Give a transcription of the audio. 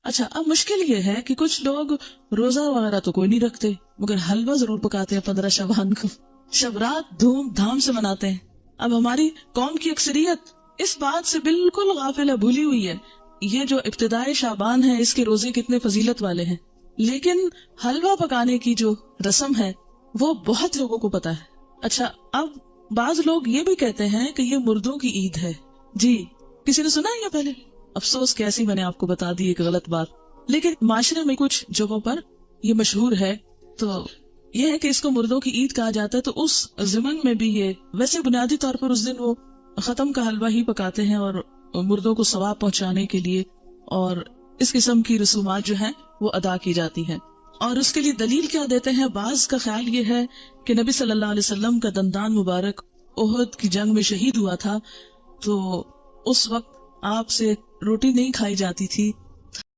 اچھا اب مشکل یہ ہے کہ کچھ لوگ روزہ وغیرہ تو کوئی نہیں رکھتے مگر حلوہ ضرور پکاتے ہیں 15 شعبان کو، شب رات دھوم دھام سے مناتے ہیں۔ اب ہماری قوم کی اکثریت اس بات سے بالکل غافل ہے، بھولی ہوئی ہے یہ جو ابتدائی شعبان ہے اس کے روزے کتنے فضیلت والے ہیں، لیکن حلوہ پکانے کی جو رسم ہے وہ بہت لوگوں کو پتا ہے۔ اچھا اب بعض لوگ یہ بھی کہتے ہیں کہ یہ مردوں کی عید ہے۔ جی کسی نے سنا ہے یہ پہلے؟ افسوس کیسی میں نے آپ کو بتا دی ایک غلط بات، لیکن معاشرے میں کچھ جگہوں پر یہ مشہور ہے، تو یہ ہے کہ اس کو مردوں کی عید کہا جاتا ہے۔ تو اس ضمن میں بھی یہ ویسے بنیادی طور پر اس دن وہ ختم کا حلوہ ہی پکاتے ہیں اور مردوں کو ثواب پہنچانے کے لیے، اور اس قسم کی رسومات جو ہیں وہ ادا کی جاتی ہیں۔ اور اس کے لیے دلیل کیا دیتے ہیں؟ بعض کا خیال یہ ہے کہ نبی صلی اللہ علیہ وسلم کا دندان مبارک احد کی جنگ میں شہید ہوا تھا، تو اس وقت آپ سے روٹی نہیں کھائی جاتی تھی،